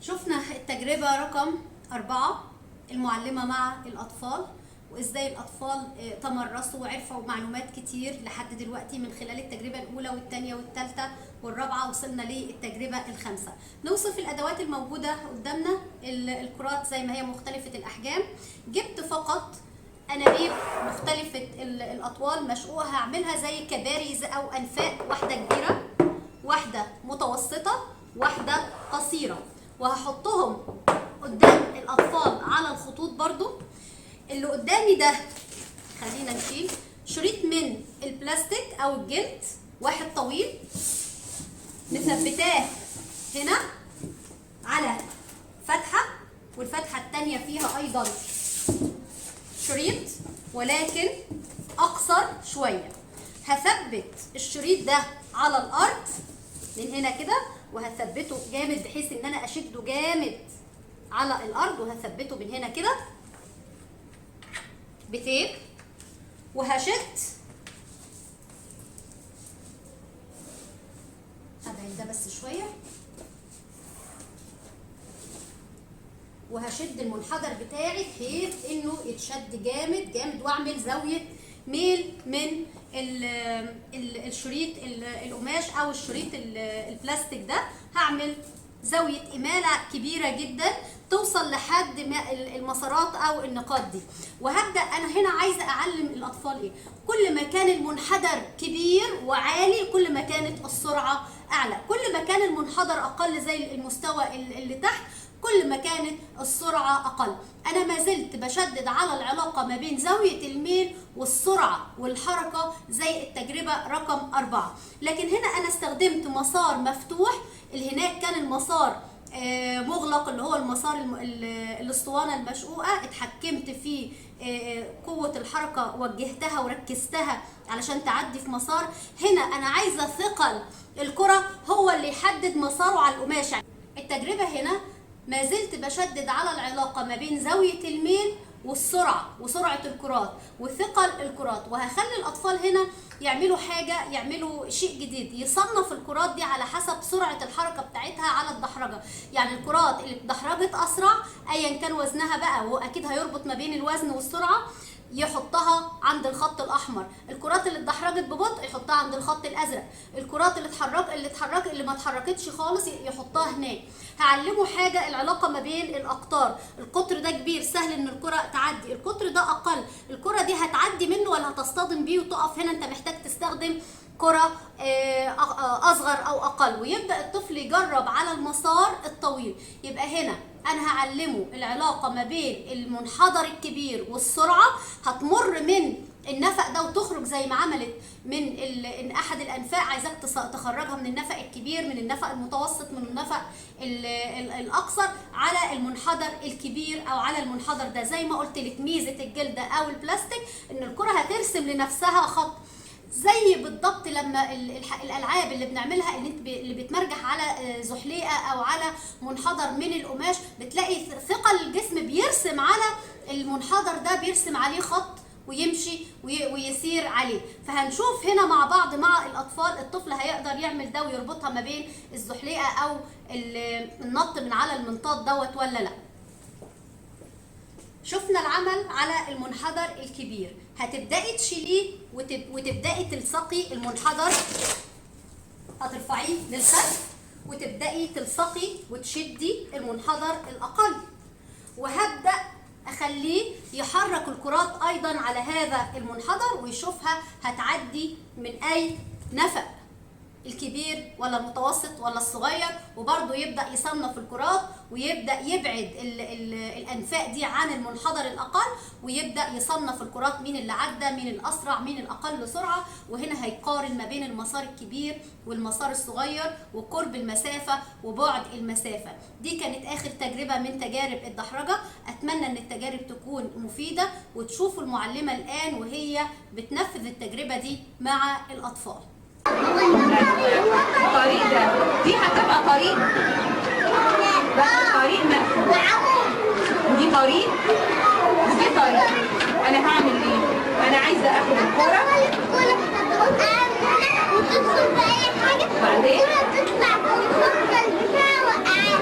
شفنا التجربة رقم 4 المعلمة مع الأطفال، وإزاي الأطفال تمرسوا وعرفوا معلومات كتير لحد دلوقتي من خلال التجربة الأولى والثانية والثالثة والرابعة. وصلنا للتجربة الخامسة. نوصف الأدوات الموجودة قدامنا. الكرات زي ما هي مختلفة الأحجام. جبت فقط أنابيب مختلفة الأطوال مشقوقة، هعملها زي كباري أو أنفاق، واحدة كبيرة واحدة متوسطة واحدة قصيرة، وهحطهم قدام الأطفال على الخطوط. برضو اللي قدامي ده خلينا نشيل شريط من البلاستيك أو الجلد، واحد طويل مثبتاه هنا على فتحة، والفتحة التانية فيها أيضا شريط ولكن أقصر شوية. هثبت الشريط ده على الأرض من هنا كده، وهثبته جامد بحيث ان انا اشده جامد على الارض، وهثبته من هنا كده بتيب، وهشد ابعد ده بس شويه، وهشد المنحدر بتاعي بحيث انه يتشد جامد جامد، واعمل زاويه ميل من الشريط القماش او الشريط البلاستيك ده. هعمل زاويه اماله كبيره جدا توصل لحد المسارات او النقاط دي. وهبدا انا هنا عايزه اعلم الاطفال ايه؟ كل ما كان المنحدر كبير وعالي كل ما كانت السرعه اعلى، كل ما كان المنحدر اقل زي المستوى اللي تحت كل ما كانت السرعة أقل. أنا ما زلت بشدد على العلاقة ما بين زاوية الميل والسرعة والحركة زي التجربة رقم 4، لكن هنا أنا استخدمت مسار مفتوح. اللي هناك كان المسار مغلق، اللي هو المسار الاسطوانة المشقوقة. اتحكمت في قوة الحركة، وجهتها وركزتها علشان تعدي في مسار. هنا أنا عايزة ثقل الكرة هو اللي يحدد مساره على القماش. التجربة هنا ما زلت بشدد على العلاقة ما بين زاوية الميل والسرعة وسرعة الكرات وثقل الكرات. وهخلي الأطفال هنا يعملوا حاجة، يعملوا شيء جديد، يصنف الكرات دي على حسب سرعة الحركة بتاعتها على الدحرجة. يعني الكرات اللي اتدحرجت أسرع أيا كان وزنها بقى، وأكيد هيربط ما بين الوزن والسرعة، يحطها عند الخط الاحمر. الكرات اللي اتدحرجت ببطء يحطها عند الخط الازرق. الكرات اللي ما اتحركتش خالص يحطها هناك. هعلمه حاجه، العلاقه ما بين الاقطار. القطر ده كبير سهل ان الكره تعدي، القطر ده اقل، الكره دي هتعدي منه ولا هتصطدم بيه وتقف هنا؟ انت محتاج تستخدم كرة اصغر او اقل. ويبدا الطفل يجرب على المسار الطويل. يبقى هنا انا هعلمه العلاقه ما بين المنحدر الكبير والسرعه. هتمر من النفق ده وتخرج زي ما عملت من احد الانفاق. عايزاك تخرجها من النفق الكبير، من النفق المتوسط، من النفق الاقصر على المنحدر الكبير او على المنحدر ده. زي ما قلت لك ميزه الجلد او البلاستيك ان الكره هترسم لنفسها خط، زي بالضبط لما الالعاب اللي بنعملها اللي بتمرجح على زحليقه او على منحدر من القماش، بتلاقي ثقل الجسم بيرسم على المنحدر ده، بيرسم عليه خط ويمشي ويسير عليه. فهنشوف هنا مع بعض مع الاطفال الطفل هيقدر يعمل ده ويربطها ما بين الزحليقه او النط من على المنطاد دوت ولا لا. شفنا العمل على المنحدر الكبير. هتبدأي تشيليه وتبدأي تلصقي المنحدر، هترفعيه للخلف وتبدأي تلصقي وتشدي المنحدر الأقل. وهبدأ أخليه يحرك الكرات أيضا على هذا المنحدر ويشوفها هتعدي من أي نفق، الكبير ولا المتوسط ولا الصغير. وبرضه يبدأ يصنف الكرات ويبدأ يبعد الأنفاق دي عن المنحدر الأقل، ويبدأ يصنف الكرات مين اللي عدى، مين الأسرع، مين الأقل سرعة. وهنا هيقارن ما بين المسار الكبير والمسار الصغير وقرب المسافة وبعد المسافة. دي كانت آخر تجربة من تجارب الدحرجة. أتمنى أن التجارب تكون مفيدة وتشوفوا المعلمة الآن وهي بتنفذ التجربة دي مع الأطفال. الطريق ده دي هتبقى طريق، بس طريق مقفول. دي طريق ودي طريق. انا هعمل ايه؟ انا عايزه اخد الكوره وتدخل باي حاجه، الكوره تطلع فوق البتاع وقعها.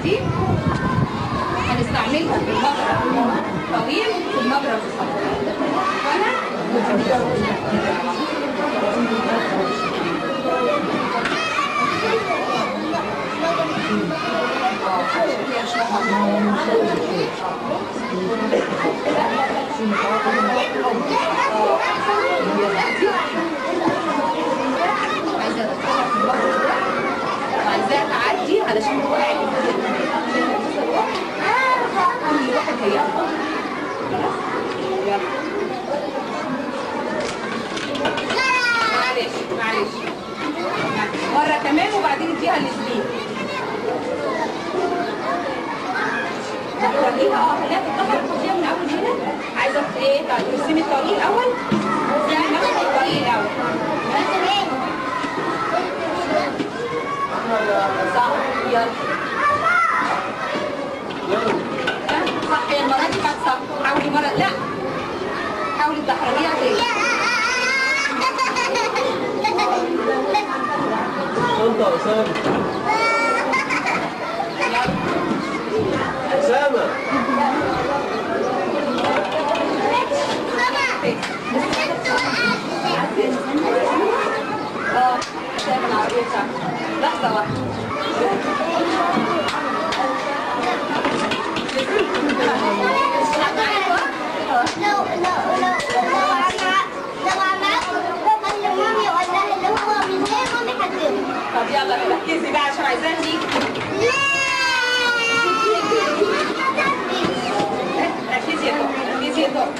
دي هنستعملها في المضرب طويل في المضرب قصير. فانا عايزه ادخلها في المضرب ده وعايزاها تعدي علشان توقع كل واحد هياخد. يلا معلش مرة كمان وبعدين اديها للسبيل. خليها خليها تتطهر وتحطيها من اول هنا. عايزة ايه؟ طيب ترسمي الطريق الاول. ناخد الطريق الاول. صح يلا. صح يا المرة دي كانت صح. حاولي مرة لا. حاولي تدحرجيها تاني. شنطة أسامة. أسامة. أسامة العربية بتاعتك. لحظة واحدة. طب يلا ركزي بقى عشان عايزاها تيجي. ركزي يا طارق ركزي يا طارق.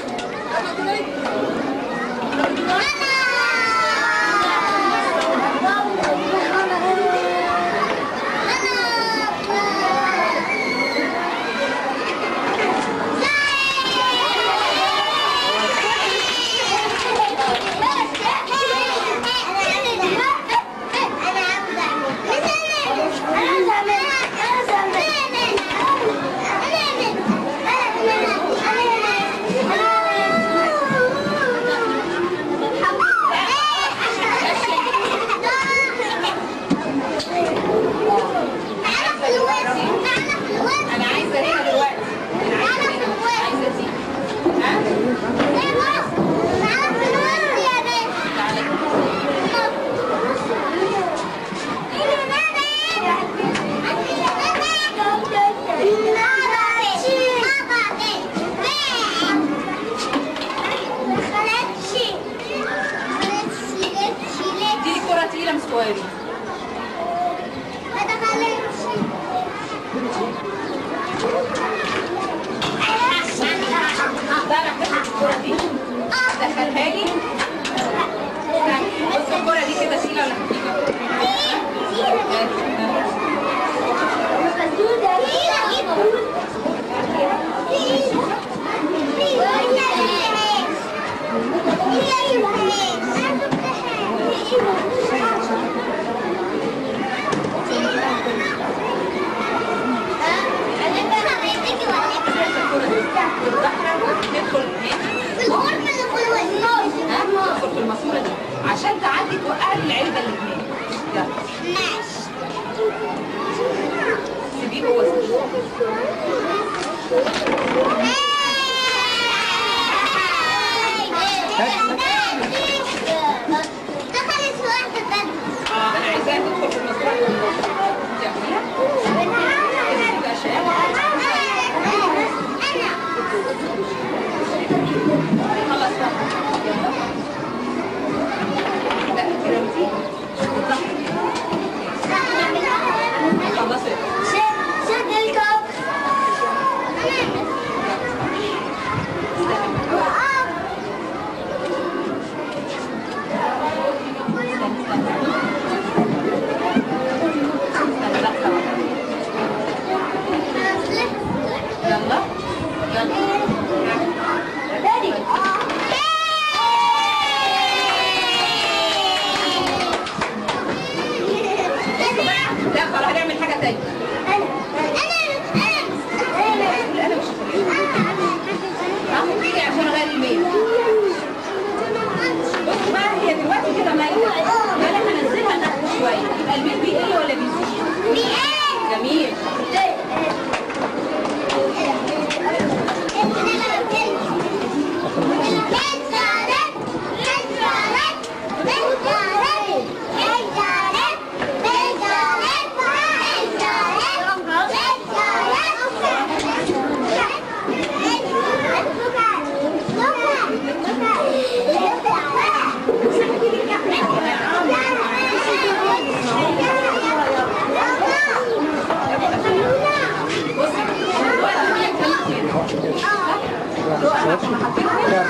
دخلها لي. بص الكرة دي كده شيلة ولا تدخل في الماسورة دي عشان تعدي توقعي العلبة اللي هناك. يلا. ماشي.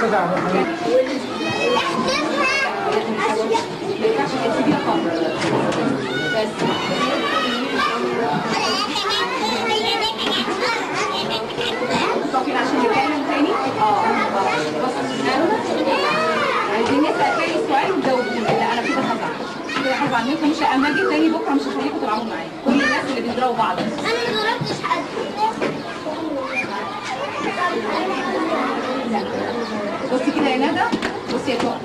كده على الحقيقة. ما ينفعش تسيبيها خالص. بس طفل عشان نتكلم تاني. عايزين نسأل تاني سؤال وتجاوبوا. لا انا كده هزعل. كده هزعل منكم. مش اما اجي تاني بكره مش هخليكم تلعبوا معايا. كل الناس اللي بيضربوا بعض. انا ما ضربتش حد. بصي كده يا ندى. بصي يا تقى.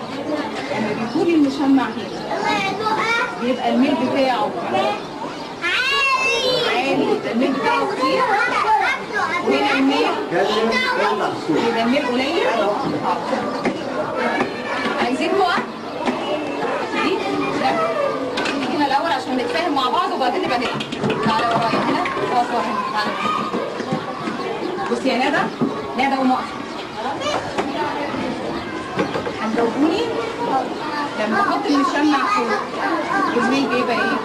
لما بيكون المشمع هنا بيبقى الميل بتاعه عالي. يبقى الميل بتاعه كتير. وهنا الميل يبقى الميل قليل. عايزين تقى؟ دي؟ لا. نيجي هنا الأول عشان نتفاهم مع بعض وبعدين نبقى نلعب. تعالى ورايا هنا. اقف هنا. تعالى. بصي يا ندى. ندى ومقف. هتجاوبوني لما احط المشمع فوق الميل بيبقى ايه؟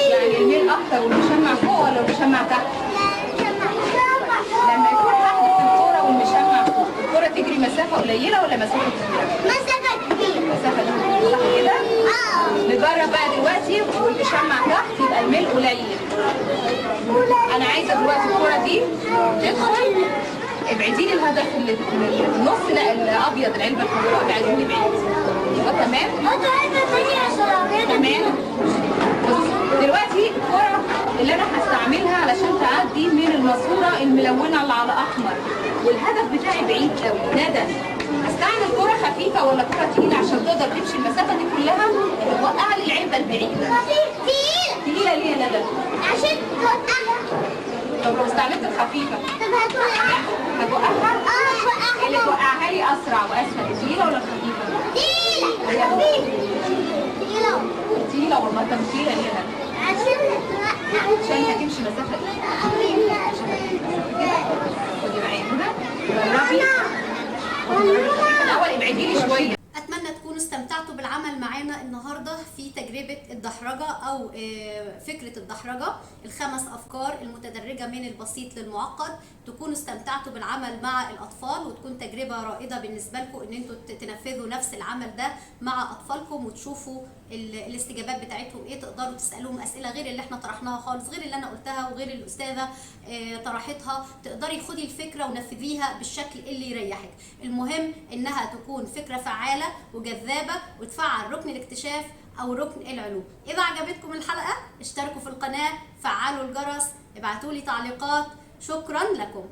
يعني الميل اكتر والمشمع فوق ولا المشمع تحت؟ لما يكون حد في الكوره والمشمع فوق الكوره تجري مسافه قليله ولا مسافه كبيره؟ مسافة كبيرة. مسافه كبيره صح كده؟ نجرب بقى دلوقتي والمشمع تحت يبقى الميل قليل. انا عايزه دلوقتي الكوره دي تدخل. ابعدي لي الهدف اللي في النص. لا الابيض العلبه الحمراء ابعدي لي بعيد. يبقى تمام؟ تمام. دلوقتي الكرة اللي انا هستعملها علشان تعدي من الماسوره الملونه اللي على احمر والهدف بتاعي بعيد قوي. ندى هستعمل كرة خفيفه ولا كرة تقيله عشان تقدر تمشي المسافه دي كلها وتوقع لي العلبه البعيده؟ تقيلة. تقيله ليه يا ندى؟ عشان توقعها. طب لو استعملت الخفيفه طب هتوقعها. هتوقعها؟ هتوقعها. اللي توقعها لي اسرع واسهل التقيله ولا الخفيفه؟ تقيلة. تقيلة. تقيله والله. طب تقيله ليه يا ندى؟ عشان توقعها. عشان هتمشي مسافه ايه؟ خدي معايا هنا. جربي. الاول ابعدي لي شويه. اتمنى تكونوا استمتعتوا بالعمل معانا النهارده في تجربه الدحرجه او فكره الدحرجه، الخمس افكار المتدرجه من البسيط للمعقد. تكونوا استمتعتوا بالعمل مع الاطفال وتكون تجربه رائده بالنسبه لكم ان انتوا تنفذوا نفس العمل ده مع اطفالكم وتشوفوا الاستجابات بتاعتهم ايه. تقدروا تسالوهم اسئله غير اللي احنا طرحناها خالص، غير اللي انا قلتها وغير الاستاذه طرحتها. تقدري خدي الفكره ونفذيها بالشكل اللي يريحك. المهم انها تكون فكره فعاله وجذابه وتفعل ركن الاكتشاف او ركن العلوم. اذا عجبتكم الحلقه اشتركوا في القناه، فعلوا الجرس، ابعتوا لي تعليقات. شكرا لكم.